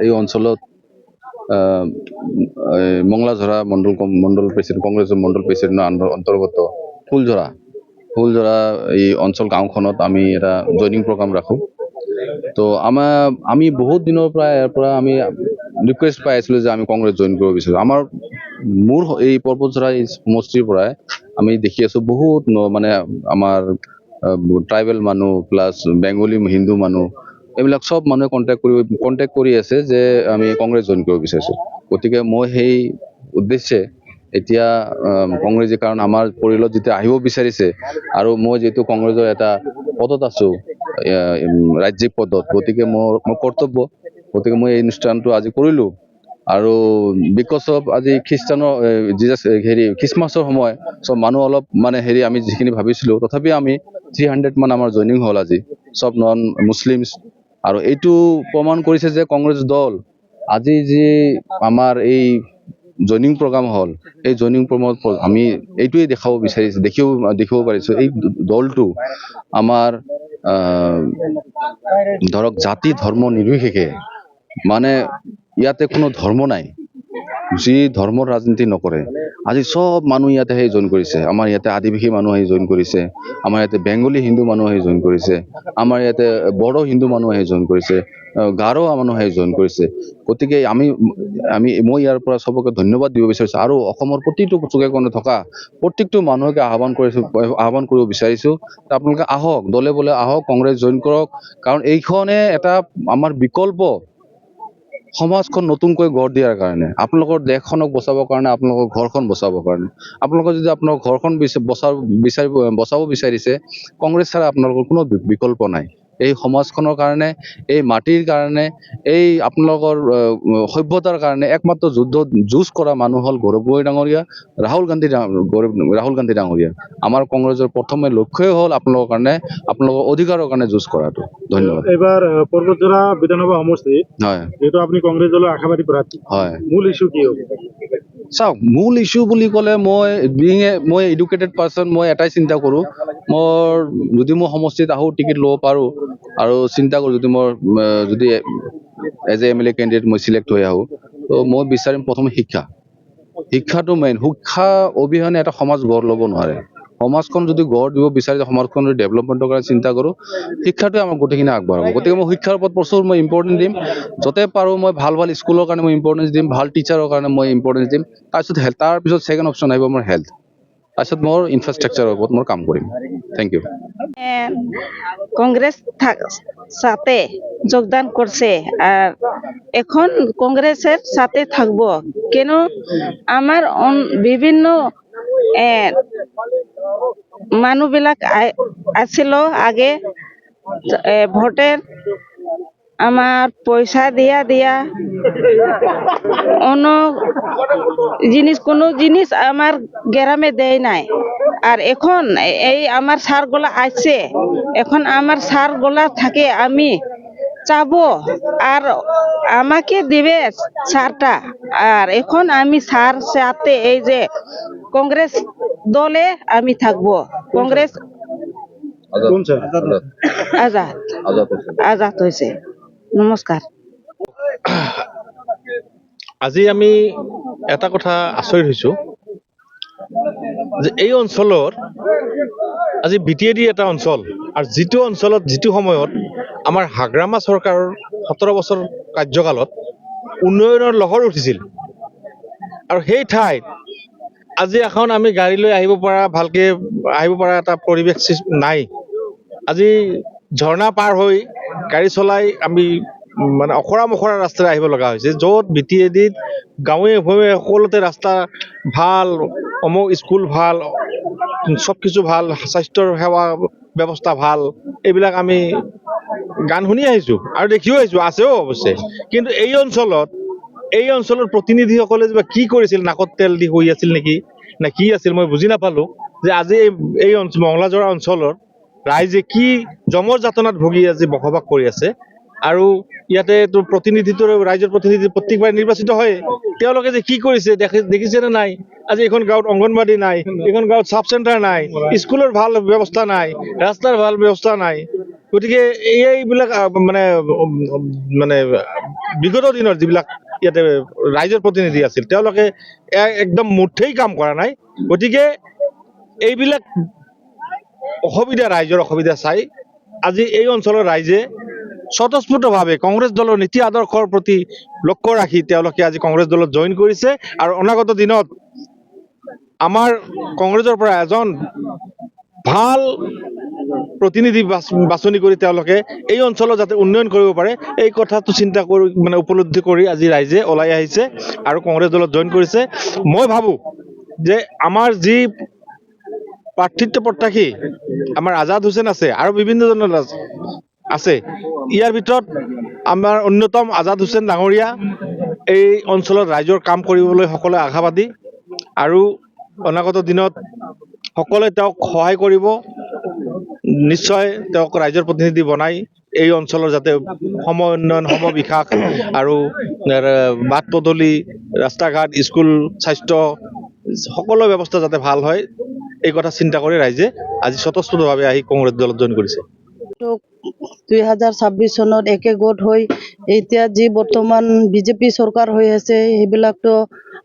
এই অঞ্চলত মংলাঝৰা মণ্ডল প্ৰেচিডেণ্ট কংগ্ৰেছৰ মণ্ডল প্ৰেচিডেণ্টৰ অন্তৰ্গত ফুলঝৰা এই অঞ্চল গাঁওখনত আমি এটা জইনিং প্ৰগ্ৰাম ৰাখোঁ। তো আমি বহুত দিনৰ পৰা ইয়াৰ পৰা আমি ৰিকুৱেষ্ট পাই আছিলোঁ যে আমি কংগ্ৰেছ জইন কৰিব বিচাৰোঁ। মোৰ এই পৰ্বতঝৰা এই সমষ্টিৰ পৰাই আমি দেখি আছোঁ বহুত মানে আমাৰ ট্ৰাইবেল মানুহ প্লাছ বেংগলী হিন্দু মানুহ এইবিলাক চব মানুহে কণ্টেক্ট কৰি আছে যে আমি কংগ্ৰেছ জইন কৰিব বিচাৰিছোঁ। গতিকে মই সেই উদ্দেশ্যে এতিয়া কংগ্ৰেছে কাৰণ আমাৰ পৰিয়ালত যেতিয়া আহিব বিচাৰিছে আৰু মই যিহেতু কংগ্ৰেছৰ এটা পদত আছোঁ ৰাজ্যিক পদত, গতিকে মোৰ কৰ্তব্য, গতিকে মই এই অনুষ্ঠানটো আজি কৰিলোঁ। আৰু বিকজ অফ আজি খ্ৰীষ্টমাছৰ সময় চব মানুহ অলপ মানে আমি যিখিনি ভাবিছিলোঁ তথাপি আমি 300 মান আমাৰ জইনিং হ'ল আজি, চব নন মুছলিমছ। আৰু এইটো প্ৰমাণ কৰিছে যে কংগ্ৰেছ দল আজি যি আমাৰ এই জইনিং প্ৰগ্ৰাম হ'ল, এই জইনিং প্ৰগ্ৰামত আমি এইটোৱে দেখিব পাৰিছোঁ এই দলটো আমাৰ ধৰক জাতি ধৰ্ম নিৰ্বিশেষে, মানে ইয়াতে কোনো ধৰ্ম নাই, যি ধৰ্মৰ ৰাজনীতি নকৰে। আজি চব মানুহ ইয়াতে জইন কৰিছে। আমাৰ ইয়াতে আদিবাসী মানুহ জইন কৰিছে, আমাৰ ইয়াতে বেংগলী হিন্দু মানুহ জইন কৰিছে, আমাৰ ইয়াতে বড়ো হিন্দু মানুহ জইন কৰিছে, গাৰো মানুহ জইন কৰিছে। গতিকে মই ইয়াৰ পৰা চবকে ধন্যবাদ দিব বিচাৰিছোঁ আৰু অসমৰ প্ৰতিটো চুকে কোণে থকা প্ৰত্যেকটো মানুহকে আহ্বান কৰিব বিচাৰিছোঁ যে আপোনালোকে আহক, দলে বলে আহক, কংগ্ৰেছ জইন কৰক। কাৰণ এইখনে এটা আমাৰ বিকল্প সমাজখন নতুনকৈ গঢ় দিয়াৰ কাৰণে, আপোনালোকৰ দেশখনক বচাবৰ কাৰণে, আপোনালোকৰ ঘৰখন বচাবৰ কাৰণে। আপোনালোকে যদি আপোনাৰ ঘৰখন বচাব বিচাৰিছে, কংগ্ৰেছ ছাড়া আপোনালোকৰ কোনো বিকল্প নাই। এই সমাজখনৰ কাৰণে, এই মাটিৰ কাৰণে, এই আপোনালোকৰ সভ্যতাৰ কাৰণে একমাত্ৰ যুঁজ কৰা মানুহ হ'ল গৌৰৱ গগৈ ডাঙৰীয়া, ৰাহুল গান্ধী ডাঙৰীয়া। আমাৰ কংগ্ৰেছৰ প্ৰথমে লক্ষ্যই হ'ল আপোনালোকৰ কাৰণে, আপোনালোকৰ অধিকাৰৰ কাৰণে যুঁজ কৰাটো। ধন্যবাদ। এবাৰ পৰ্বতঝৰা বিধানসভা সমষ্টি, হয়, যেহেতু আপুনি কংগ্ৰেছ দলৰ আশাবাদী প্ৰাৰ্থী, হয়, মূল ইস্যু কি হ'ব? চাওক, মূল ইস্যু বুলি ক'লে মই এডুকেটেড পাৰ্চন, মই এটাই চিন্তা কৰোঁ, যদি মই সমষ্টিত আহোঁ টিকেট ল'ব পাৰোঁ আৰু চিন্তা কৰোঁ যদি এজ এ MLA কেণ্ডিডেট মই চিলেক্ট হৈ আহোঁ, তো মই বিচাৰিম প্ৰথমে শিক্ষাটো মেইন। শিক্ষা অবিহনে এটা সমাজ গঢ় ল'ব নোৱাৰে। সমাজখন যদি গঢ় দিব বিচাৰে, সমাজখন যদি ডেভেলপমেণ্টৰ কাৰণে চিন্তা কৰোঁ, শিক্ষাটোৱে আমাক গোটেইখিনি আগবঢ়াব। গতিকে মই শিক্ষাৰ ওপৰত প্ৰচুৰ ইম্পৰ্টেঞ্চ দিম। য'তে পাৰোঁ মই ভাল স্কুলৰ কাৰণে মই ইম্পৰ্টেঞ্চ দিম, ভাল টিচাৰৰ কাৰণে মই ইম্পৰ্টেঞ্চ দিম। তাৰপিছত ছেকেণ্ড অপশ্যন আহিব মোৰ হেল্থ, তাৰপিছত মোৰ ইনফ্ৰাষ্ট্ৰাকচাৰৰ ওপৰত মই কাম কৰিম। Thank U. কংগ্রেস সাথে যোগদান করছে আর এখন কংগ্রেসের সাথে থাকবো, কেন আমার বিভিন্ন মানুষবিলাক আছিল আগে ভোটের, আমার পয়সা দিয়া অন্য কোনো জিনিস আমার গ্রামে দেয় নাই। আর এখন এই আমার সারগুলা আছে, এখন আমার সারগুলা থাকে আমি চাবো আর আমাকে দিবে সারটা। আর এখন আমি সার সাথে এই যে কংগ্রেস দলে আমি থাকবো। কংগ্রেস আজাদ হয়েছে। নমস্কার। আজি আমি এটা কথা আচৰিত হৈছোঁ যে এই অঞ্চলৰ আজি BTAD এটা অঞ্চল, আৰু যিটো অঞ্চলত যিটো সময়ত আমাৰ হাগ্ৰামা চৰকাৰৰ 17 বছৰ কাৰ্যকালত উন্নয়নৰ লহৰ উঠিছিল, আৰু সেই ঠাইত আজি এখন আমি গাড়ী লৈ ভালকৈ আহিব পৰা এটা পৰিৱেশ নাই। আজি ঝৰ্ণা পাৰ হৈ গাড়ী চলাই আমি মানে অখৰা মখৰা ৰাস্তাৰে আহিব লগা হৈছে, য'ত BTADত গাঁৱে ভূঞে সকলোতে ৰাস্তা ভাল, স্কুল ভাল, চব কিছু ভাল, স্বাস্থ্যৰ সেৱা ব্যৱস্থা ভাল, এইবিলাক আমি গান শুনি আহিছোঁ আৰু দেখিও আহিছোঁ, আছেও অৱশ্যে। কিন্তু এই অঞ্চলৰ প্ৰতিনিধিসকলে কি কৰিছিল, নাকত তেল দি শুই আছিল নেকি নে কি আছিল মই বুজি নাপালোঁ, যে আজি এই মংলাঝৰা অঞ্চলৰ ৰাইজে কি জমৰ যাতনাত ভুগি আজি বসবাস কৰি আছে। আৰু ইয়াতে ৰাইজৰ প্ৰতিনিধি প্ৰত্যেকবাৰ নিৰ্বাচিত হয়, তেওঁলোকে যে কি কৰিছে দেখিছেনে নাই? আজি এখন গাঁৱত অংগনবাদী নাই, এখন গাঁৱত চাব চেণ্টাৰ নাই, স্কুলৰ ভাল ব্যৱস্থা নাই, ৰাস্তাৰ ভাল ব্যৱস্থা নাই। গতিকে এইবিলাক মানে বিগত দিনৰ যিবিলাক ইয়াতে ৰাইজৰ প্ৰতিনিধি আছিল তেওঁলোকে একদম মুঠেই কাম কৰা নাই। গতিকে এইবিলাক অসুবিধা, ৰাইজৰ অসুবিধা চাই আজি এই অঞ্চলৰ ৰাইজে স্বতঃস্ফূৰ্তভাৱে কংগ্ৰেছ দলৰ নীতি আদৰ্শৰ প্ৰতি লক্ষ্য ৰাখি তেওঁলোকে আজি কংগ্ৰেছ দলত জইন কৰিছে। আৰু অনাগত দিনত আমাৰ কংগ্ৰেছৰ পৰা এজন ভাল প্ৰতিনিধি বাছনি কৰি তেওঁলোকে এই অঞ্চলত যাতে উন্নয়ন কৰিব পাৰে এই কথাটো চিন্তা কৰি উপলব্ধি কৰি আজি ৰাইজে ওলাই আহিছে আৰু কংগ্ৰেছ দলত জইন কৰিছে। মই ভাবোঁ যে আমাৰ যি প্ৰাৰ্থিত্ব প্ৰত্যাশী আমাৰ আজাদ হুছেইন আছে আৰু বিভিন্নজন আছে, ইয়াৰ ভিতৰত আমাৰ অন্যতম আজাদ হুছেইন ডাঙৰীয়া এই অঞ্চলত ৰাইজৰ কাম কৰিবলৈ সকলোৱে আশাবাদী আৰু অনাগত দিনত সকলোৱে তেওঁক সহায় কৰিব। নিশ্চয় তেওঁক ৰাইজৰ প্ৰতিনিধি বনাই এই অঞ্চলৰ যাতে সম উন্নয়ন, সম বিকাশ আৰু বাট পদূলি, ৰাস্তা ঘাট, স্কুল, স্বাস্থ্য সকলো ব্যৱস্থা যাতে ভাল হয় এই কথা চিন্তা কৰি ৰাইজে আজি স্বতঃস্ফূৰ্তভাৱে আহি কংগ্ৰেছ দলত জইন কৰিছে। 2026 চনত একে গোট হৈ এতিয়া যি বৰ্তমান বিজেপি চৰকাৰ হৈ আছে সেইবিলাকতো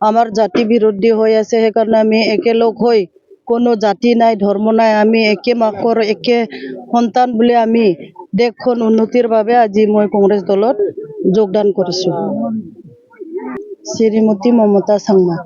আমাৰ জাতি বিৰোধী হৈ আছে। সেইকাৰণে আমি একেলগ হৈ কোনো জাতি নাই, ধৰ্ম নাই, আমি একে মাকৰ একে সন্তান বুলি আমি দেশখন উন্নতিৰ বাবে আজি মই কংগ্ৰেছ দলত যোগদান কৰিছোঁ। শ্ৰীমতী মমতা চাংমা।